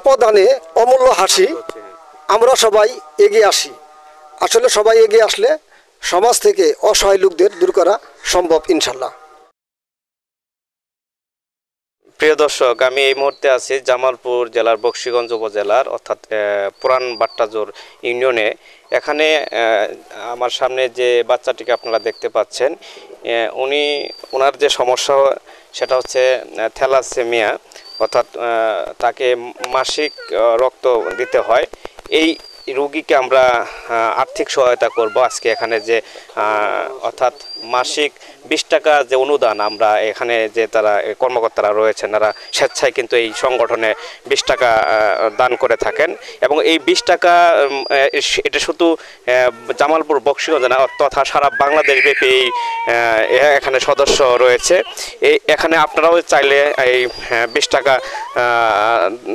অল্প দানে অমূল্য হাসি, আমরা সবাই এগিয়ে আসি। আসলে সবাই এগিয়ে আসলে সমাজ থেকে অসহায় লোকদের দূর করা সম্ভব ইনশাল্লাহ। প্রিয় দর্শক, আমি এই মুহূর্তে আছি জামালপুর জেলার বকশীগঞ্জ উপজেলার অর্থাৎ পুরান বাট্টাজোর ইউনিয়নে। এখানে আমার সামনে যে বাচ্চাটিকে আপনারা দেখতে পাচ্ছেন, ওনার যে সমস্যা সেটা হচ্ছে থ্যালাসেমিয়া, অর্থাৎ তাকে মাসিক রক্ত দিতে হয়। এই রোগীকে আমরা আর্থিক সহায়তা করব আজকে এখানে, যে অর্থাৎ মাসিক 20 টাকা যে অনুদান আমরা এখানে যে তারা কর্মকর্তারা রয়েছেন তারা স্বেচ্ছায় কিন্তু এই সংগঠনে 20 টাকা দান করে থাকেন। এবং এই 20 টাকা এটা শুধু জামালপুর বকশীগঞ্জ না, তথা সারা বাংলাদেশ ব্যাপী এখানে সদস্য রয়েছে। এখানে আপনারাও চাইলে এই 20 টাকা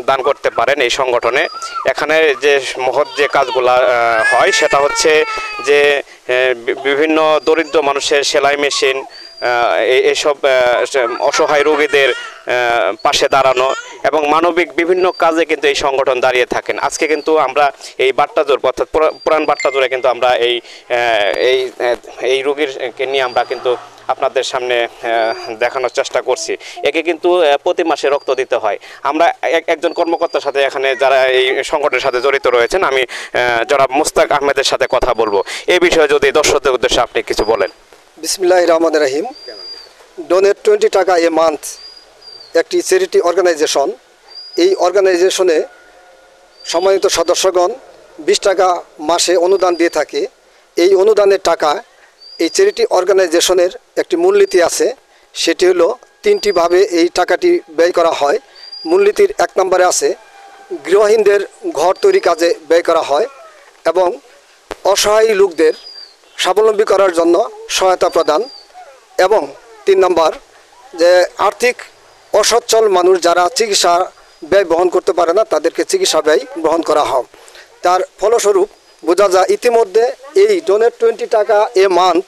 দান করতে পারেন এই সংগঠনে। এখানে যে মহৎ যে কাজগুলা হয় সেটা হচ্ছে যে বিভিন্ন দরিদ্র মানুষের সেলাই মেশিন, এসব অসহায় রোগীদের পাশে দাঁড়ানো এবং মানবিক বিভিন্ন কাজে কিন্তু এই সংগঠন দাঁড়িয়ে থাকেন। আজকে কিন্তু আমরা এই বাট্টাজোর অর্থাৎ পুরান বাট্টাজোরে কিন্তু আমরা এই রোগীরকে নিয়ে আমরা কিন্তু আপনাদের সামনে দেখানোর চেষ্টা করছি। একে কিন্তু প্রতি মাসে রক্ত দিতে হয়। আমরা একজন কর্মকর্তার সাথে এখানে যারা এই সংগঠনের সাথে জড়িত রয়েছেন, আমি জনাব মুস্তাক আহমেদের সাথে কথা বলবো। এই বিষয়ে যদি দর্শকদের উদ্দেশ্যে আপনি কিছু বলেন। বিসমিল্লাহির রহমানির রহিম। ডোনেট 20 টাকা এ মান্থ একটি চ্যারিটি অর্গানাইজেশন। এই অর্গানাইজেশনে সম্মানিত সদস্যগণ 20 টাকা মাসে অনুদান দিয়ে থাকে। এই অনুদানের টাকা এই চ্যারিটি অর্গানাইজেশনের একটি মূলনীতি আছে, সেটি হলো 3টি ভাবে এই টাকাটি ব্যয় করা হয়। মূলনীতির 1 নম্বরে আছে গৃহহীনদের ঘর তৈরি কাজে ব্যয় করা হয় এবং অসহায় লোকদের স্বাবলম্বী করার জন্য সহায়তা প্রদান, এবং 3 নম্বর যে আর্থিক অসচ্ছল মানুষ যারা চিকিৎসা ব্যয় বহন করতে পারে না তাদেরকে চিকিৎসা ব্যয় বহন করা হয়। তার ফলস্বরূপ বোঝা যায় ইতিমধ্যে এই ডোনেট 20 টাকা এ মান্থ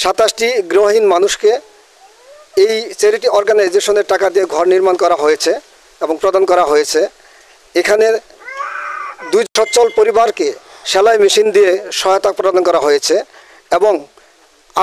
27টি গৃহহীন মানুষকে এই চ্যারিটি অর্গানাইজেশনের টাকা দিয়ে ঘর নির্মাণ করা হয়েছে এবং প্রদান করা হয়েছে। এখানে 2 সচ্ছল পরিবারকে সেলাই মেশিন দিয়ে সহায়তা প্রদান করা হয়েছে এবং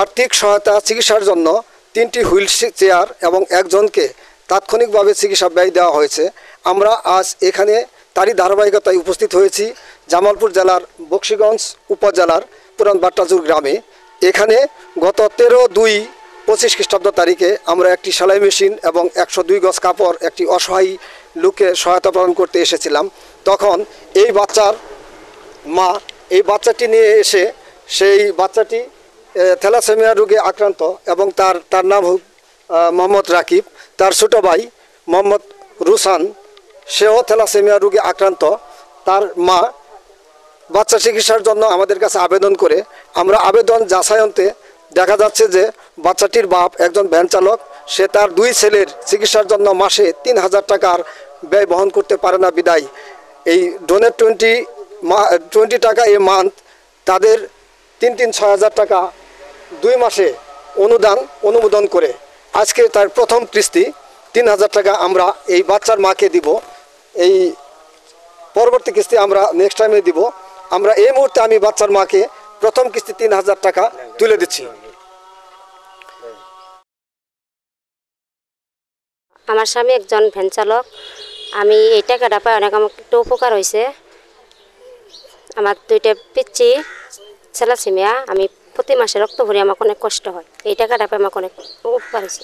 আর্থিক সহায়তা চিকিৎসার জন্য 3টি হুইল চেয়ার এবং একজনকে তাৎক্ষণিকভাবে চিকিৎসা ব্যয় দেওয়া হয়েছে। আমরা আজ এখানে তারই ধারাবাহিকতায় উপস্থিত হয়েছি জামালপুর জেলার বকশীগঞ্জ উপজেলার পুরান বাট্টাজোর গ্রামে। এখানে গত 13/2/25 খ্রিস্টাব্দ তারিখে আমরা একটি সেলাই মেশিন এবং 102 গজ কাপড় একটি অসহায় লোককে সহায়তা প্রদান করতে এসেছিলাম। তখন এই বাচ্চার মা এই বাচ্চাটি নিয়ে এসে, সেই বাচ্চাটি থ্যালাসেমিয়া রোগে আক্রান্ত এবং তার নাম মোহাম্মদ রাকিব। তার ছোট ভাই মোহাম্মদ রুসান, সেও থ্যালাসেমিয়া রোগে আক্রান্ত। তার মা বাচ্চা চিকিৎসার জন্য আমাদের কাছে আবেদন করে, আমরা আবেদন যাচাইতে দেখা যাচ্ছে যে বাচ্চাটির বাপ একজন ভ্যান চালক, সে তার 2 ছেলের চিকিৎসার জন্য মাসে 3000 টাকার ব্যয় বহন করতে পারে না। বিদায় এই ডোনেট 20 টাকা এ মান্থ তাদের 6000 টাকা 2 মাসে অনুমোদন করে আজকে তার প্রথম কিস্তি 3000 টাকা আমরা এই বাচ্চার মাকে দিব। এই পরবর্তী কিস্তি আমরা নেক্সট টাইমে দিব। আমরা এই মুহূর্তে আমি বাচ্চার মাকে প্রথম কিস্তি 3000 টাকা তুলে দিচ্ছি। আমার স্বামী একজন ভ্যান চালক। আমি এই টাকাটা পাই অনেক আমার একটু উপকার হয়েছে। আমার 2টা পিচ্ছি থ্যালাসেমিয়া, আমি প্রতি মাসে রক্ত ভরি, আমার অনেক কষ্ট হয়। এই টাকাটা পাই আমার অনেক উপকার হয়েছে।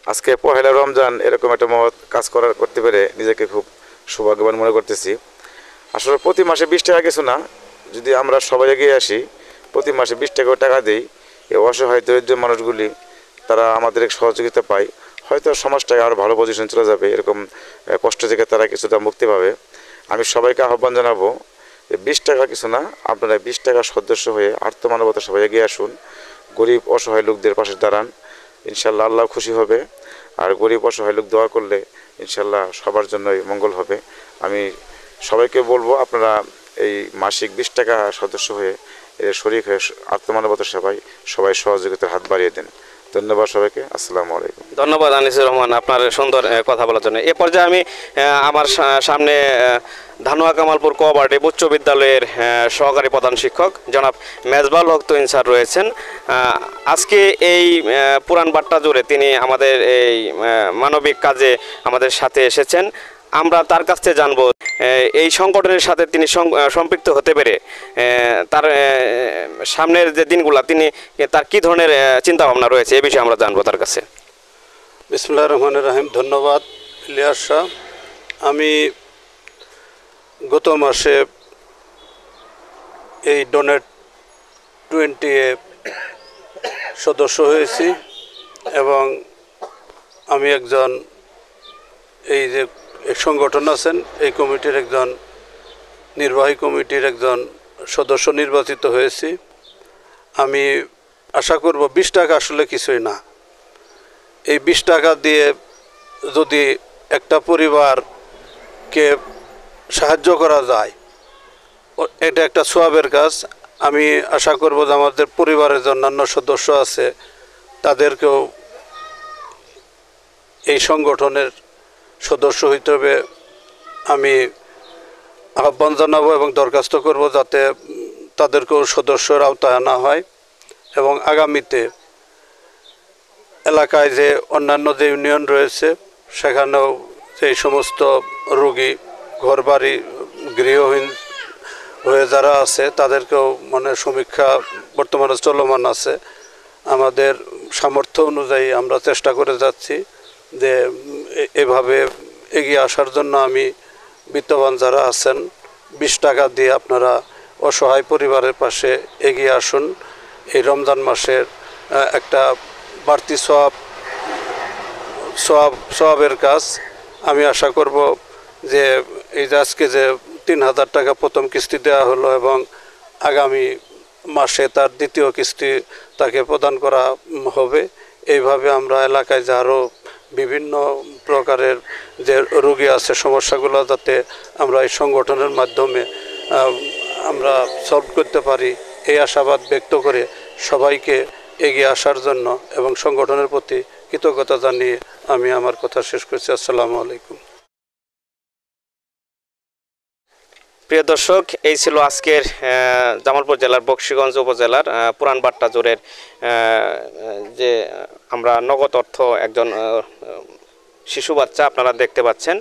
আজকে পহেলা রমজান এরকম একটা মহৎ কাজ করতে পেরে নিজেকে খুব সৌভাগ্যবান মনে করতেছি। আসলে প্রতি মাসে 20 টাকা কিছু না, যদি আমরা সবাই এগিয়ে আসি, প্রতি মাসে 20 টাকা দিই, এই অসহায় দরিদ্র মানুষগুলি তারা আমাদের সহযোগিতা পায়, হয়তো সমাজটাকে আরও ভালো পজিশন চলে যাবে। এরকম কষ্ট থেকে তারা কিছুটা মুক্তি পাবে। আমি সবাইকে আহ্বান জানাবো, 20 টাকা কিছু না, আপনারা 20 টাকার সদস্য হয়ে আর্থমানবতা সবাই এগিয়ে আসুন, গরিব অসহায় লোকদের পাশে দাঁড়ান। ইনশাল্লাহ আল্লাহ খুশি হবে। আর গরিব অসহায় লোক দোয়া করলে ইনশাল্লাহ সবার জন্যই মঙ্গল হবে। আমি সবাইকে বলবো, আপনারা এই মাসিক 20 টাকা সদস্য হয়ে শরীক হয়ে আর্থমানবতার সেবায় সবাই সহযোগিতার হাত বাড়িয়ে দেন। ধন্যবাদ সবাইকে। আসসালামু আলাইকুম। ধন্যবাদ আনিসুর রহমান আপনার সুন্দর কথা বলার জন্য। এ পর্যায়ে আমি আমার সামনে ধানুয়া কামালপুর কোঅপারেটিভ উচ্চ বিদ্যালয়ের সহকারী প্রধান শিক্ষক জনাব মেজবাউল হক তুহিন স্যার রয়েছেন। আজকে এই পুরান বাট্টা জুড়ে তিনি আমাদের এই মানবিক কাজে আমাদের সাথে এসেছেন। আমরা তার কাছ থেকে জানবো এই সংগঠনের সাথে তিনি সম্পৃক্ত হতে পেরে তার সামনের যে দিনগুলা তিনি তার কী ধরনের চিন্তাভাবনা রয়েছে এ বিষয়ে আমরা জানবো তার কাছে। বিসমিল্লাহির রহমানির রহিম। ধন্যবাদ ইলিয়াস শাহ। আমি গত মাসে এই ডোনেট 20 সদস্য হয়েছি এবং আমি একজন এই যে সংগঠন আছেন এই কমিটির একজন নির্বাহী কমিটির একজন সদস্য নির্বাচিত হয়েছি। আমি আশা করব 20 টাকা আসলে কিছুই না। এই 20 টাকা দিয়ে যদি একটা পরিবারকে সাহায্য করা যায় এটা একটা সওয়াবের কাজ। আমি আশা করব যে আমাদের পরিবারের যে অন্যান্য সদস্য আছে তাদেরকেও এই সংগঠনের সদস্য হইতে হবে আমি আহ্বান জানাবো এবং দরখাস্ত করব যাতে তাদেরকেও সদস্যর আওতায় আনা হয় এবং আগামীতে এলাকায় যে অন্যান্য যে ইউনিয়ন রয়েছে সেখানেও এই সমস্ত রোগী ঘরবাড়ি গৃহহীন হয়ে যারা আছে তাদেরকেও মানে সমীক্ষা বর্তমানে চলমান আছে। আমাদের সামর্থ্য অনুযায়ী আমরা চেষ্টা করে যাচ্ছি যে এভাবে এগিয়ে আসার জন্য। আমি বিত্তবান যারা আছেন 20 টাকা দিয়ে আপনারা অসহায় পরিবারের পাশে এগিয়ে আসুন। এই রমজান মাসের একটা বাড়তি সওয়াবের কাজ। আমি আশা করব যে এই যে আজকে যে 3000 টাকা প্রথম কিস্তি দেওয়া হলো এবং আগামী মাসে তার দ্বিতীয় কিস্তি তাকে প্রদান করা হবে। এইভাবে আমরা এলাকায় যে আরও বিভিন্ন প্রকারের যে রোগী আছে সমস্যাগুলো যাতে আমরা এই সংগঠনের মাধ্যমে আমরা সলভ করতে পারি এই আশাবাদ ব্যক্ত করে সবাইকে এগিয়ে আসার জন্য এবং সংগঠনের প্রতি কৃতজ্ঞতা জানিয়ে আমি আমার কথা শেষ করছি। আসসালামু আলাইকুম। প্রিয় দর্শক, এই ছিল আজকের জামালপুর জেলার বকশীগঞ্জ উপজেলার পুরান বাট্টা জোরের যে আমরা নগদ অর্থ একজন শিশু বাচ্চা আপনারা দেখতে পাচ্ছেন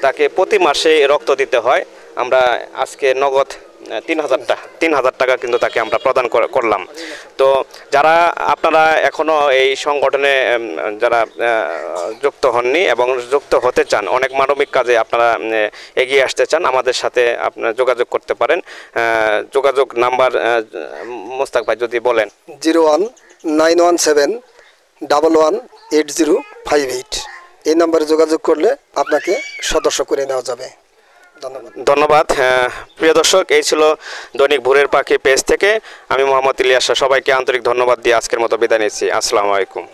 তাকে প্রতি মাসে রক্ত দিতে হয়। আমরা আজকে নগদ 3000 টাকা কিন্তু তাকে আমরা প্রদান করলাম। তো যারা আপনারা এখনও এই সংগঠনে যারা যুক্ত হননি এবং যুক্ত হতে চান, অনেক মানবিক কাজে আপনারা এগিয়ে আসতে চান, আমাদের সাথে আপনারা যোগাযোগ করতে পারেন। যোগাযোগ নাম্বার মোস্তাক ভাই যদি বলেন। 01971118058 এই নম্বরে যোগাযোগ করলে আপনাকে সদস্য করে নেওয়া যাবে। ধন্যবাদ। প্রিয় দর্শক, এই ছিল দৈনিক ভোরের পাখি পেজ থেকে আমি মোহাম্মদ ইলিয়াস। সবাইকে আন্তরিক ধন্যবাদ দিয়ে আজকের মতো বিদায় নিচ্ছি। আসসালামু আলাইকুম।